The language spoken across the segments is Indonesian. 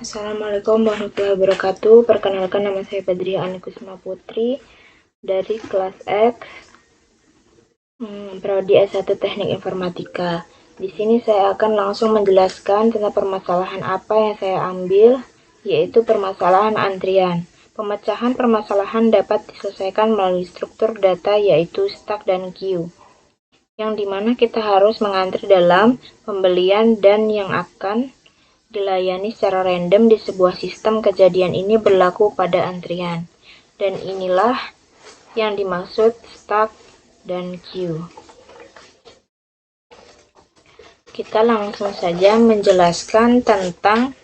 Assalamualaikum warahmatullahi wabarakatuh. Perkenalkan, nama saya Badriah Anikusma Putri dari kelas X, Prodi S1 Teknik Informatika. Di sini saya akan langsung menjelaskan tentang permasalahan apa yang saya ambil, yaitu permasalahan antrian. Pemecahan permasalahan dapat diselesaikan melalui struktur data, yaitu stack dan queue, yang dimana kita harus mengantri dalam pembelian dan yang akan dilayani secara random di sebuah sistem. Kejadian ini berlaku pada antrian, dan inilah yang dimaksud stack dan queue. Kita langsung saja menjelaskan tentang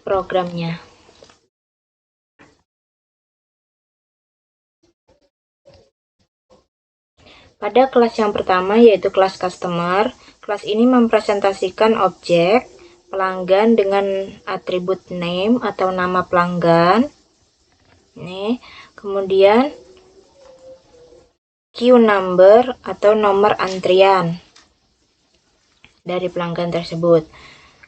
programnya. Pada kelas yang pertama, yaitu kelas customer, kelas ini mempresentasikan objek pelanggan dengan atribut name atau nama pelanggan. Kemudian queue number atau nomor antrian dari pelanggan tersebut.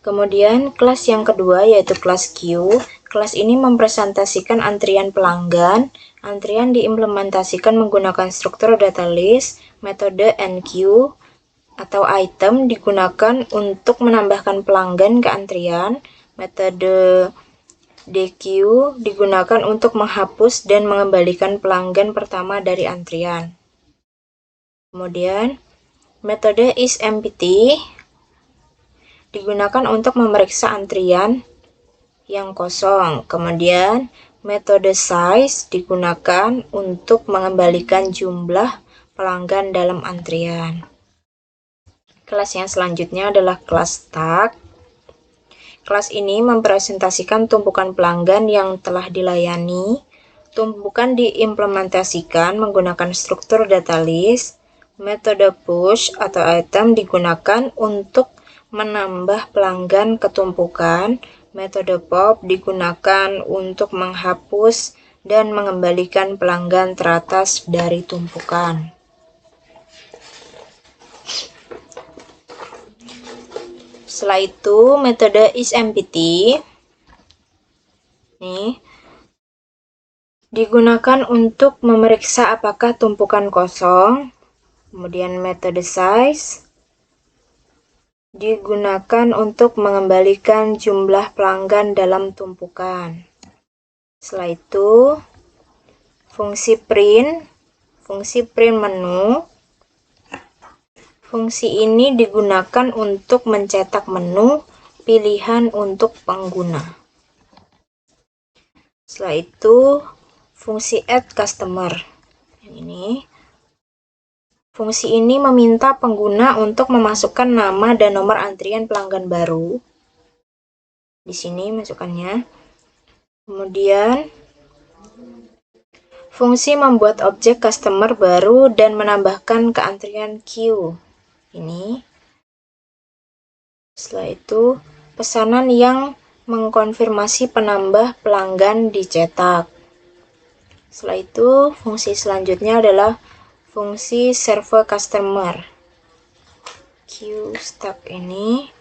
Kemudian kelas yang kedua, yaitu kelas queue. Kelas ini mempresentasikan antrian pelanggan. Antrian diimplementasikan menggunakan struktur data list. Metode enqueue atau item digunakan untuk menambahkan pelanggan ke antrian. Metode dequeue digunakan untuk menghapus dan mengembalikan pelanggan pertama dari antrian. Kemudian metode isEmpty digunakan untuk memeriksa antrian yang kosong. Kemudian metode size digunakan untuk mengembalikan jumlah pelanggan dalam antrian. Kelas yang selanjutnya adalah kelas stack. Kelas ini mempresentasikan tumpukan pelanggan yang telah dilayani. Tumpukan diimplementasikan menggunakan struktur data list. Metode push atau item digunakan untuk menambah pelanggan ke tumpukan. Metode pop digunakan untuk menghapus dan mengembalikan pelanggan teratas dari tumpukan. Setelah itu, metode isEmpty digunakan untuk memeriksa apakah tumpukan kosong. Kemudian metode size digunakan untuk mengembalikan jumlah pelanggan dalam tumpukan. Setelah itu, fungsi print menu. Fungsi ini digunakan untuk mencetak menu pilihan untuk pengguna. Setelah itu, fungsi add customer. Fungsi ini meminta pengguna untuk memasukkan nama dan nomor antrian pelanggan baru. Di sini masukannya. Kemudian, fungsi membuat objek customer baru dan menambahkan ke antrian queue. Setelah itu, pesanan yang mengkonfirmasi penambah pelanggan dicetak. Setelah itu, fungsi selanjutnya adalah fungsi serve customer. Queue stack ini.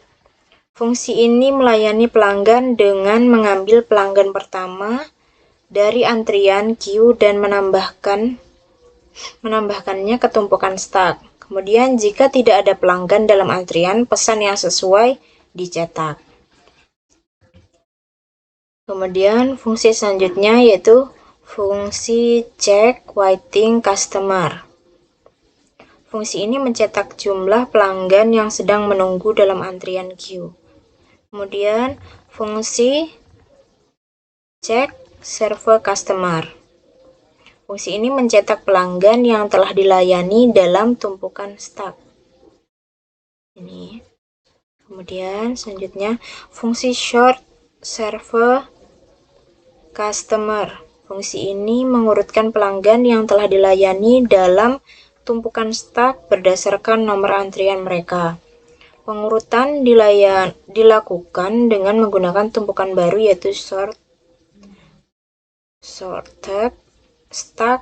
Fungsi ini melayani pelanggan dengan mengambil pelanggan pertama dari antrian queue dan menambahkannya ke tumpukan stack. Kemudian jika tidak ada pelanggan dalam antrian, pesan yang sesuai dicetak. Kemudian fungsi selanjutnya yaitu fungsi check waiting customer. Fungsi ini mencetak jumlah pelanggan yang sedang menunggu dalam antrian queue. Kemudian fungsi check serve customer. Fungsi ini mencetak pelanggan yang telah dilayani dalam tumpukan stack. Kemudian selanjutnya fungsi short serve customer. Fungsi ini mengurutkan pelanggan yang telah dilayani dalam tumpukan stack berdasarkan nomor antrian mereka. Pengurutan dilakukan dengan menggunakan tumpukan baru, yaitu sorted stack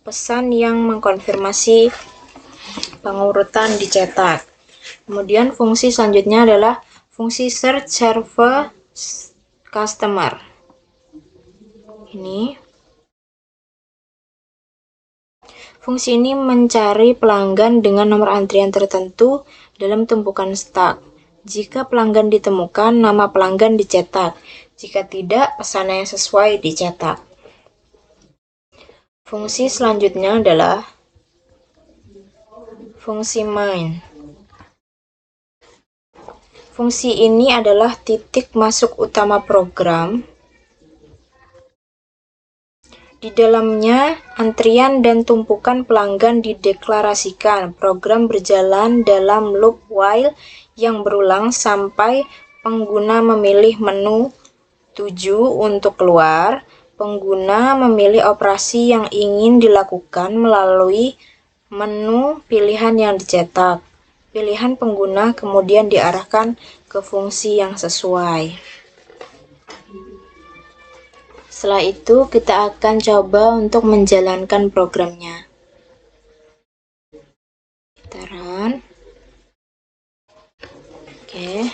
pesan yang mengkonfirmasi pengurutan dicetak. Kemudian fungsi selanjutnya adalah fungsi search server customer. Fungsi ini mencari pelanggan dengan nomor antrian tertentu dalam tumpukan stak. Jika pelanggan ditemukan, nama pelanggan dicetak. Jika tidak, pesanan yang sesuai dicetak. Fungsi selanjutnya adalah fungsi main. Fungsi ini adalah titik masuk utama program. Di dalamnya, antrian dan tumpukan pelanggan dideklarasikan. Program berjalan dalam loop while yang berulang sampai pengguna memilih menu 7 untuk keluar. Pengguna memilih operasi yang ingin dilakukan melalui menu pilihan yang dicetak. Pilihan pengguna kemudian diarahkan ke fungsi yang sesuai. Setelah itu, kita akan coba untuk menjalankan programnya. Kita run. Oke.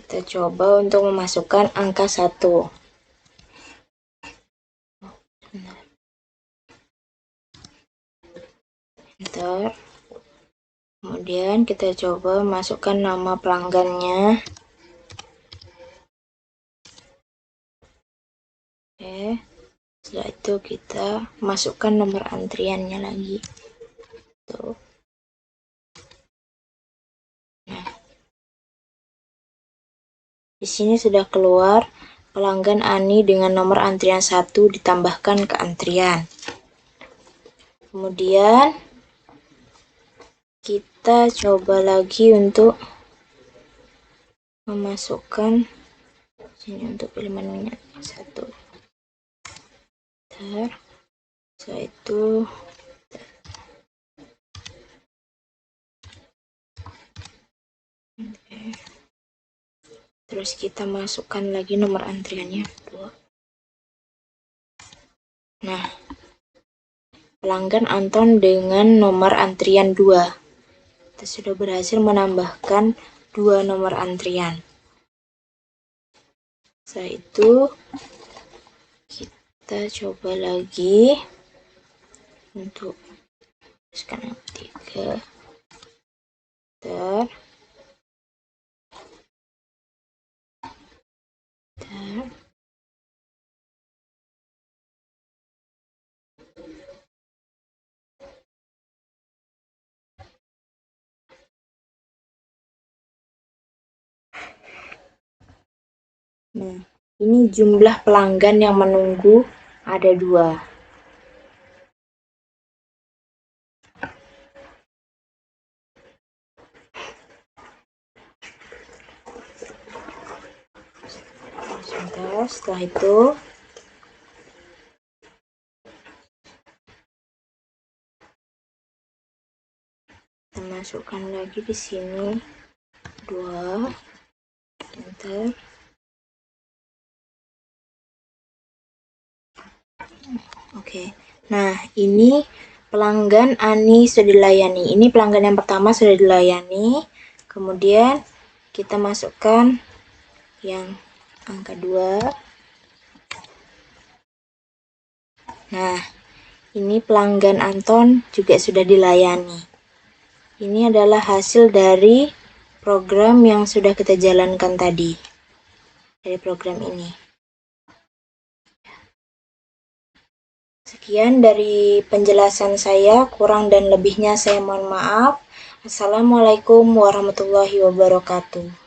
Kita coba untuk memasukkan angka 1. Enter. Kemudian kita coba masukkan nama pelanggannya. Oke. Setelah itu kita masukkan nomor antriannya lagi. Tuh. Nah. Di sini sudah keluar pelanggan Ani dengan nomor antrian 1 ditambahkan ke antrian. Kemudian kita coba lagi untuk memasukkan sini untuk pilih menunya 1. Setelah itu terus kita masukkan lagi nomor antriannya 2. Nah, pelanggan Anton dengan nomor antrian 2. Kita sudah berhasil menambahkan 2 nomor antrian. Setelah itu kita coba lagi untuk sekarang 3. Nah, ini jumlah pelanggan yang menunggu ada 2. Setelah itu kita masukkan lagi di sini 2. Enter. Oke. Nah, ini pelanggan Ani sudah dilayani. Ini pelanggan yang pertama sudah dilayani. Kemudian kita masukkan yang angka 2. Nah, ini pelanggan Anton juga sudah dilayani. Ini adalah hasil dari program yang sudah kita jalankan tadi. Dari program ini. Sekian dari penjelasan saya, kurang dan lebihnya saya mohon maaf. Assalamualaikum warahmatullahi wabarakatuh.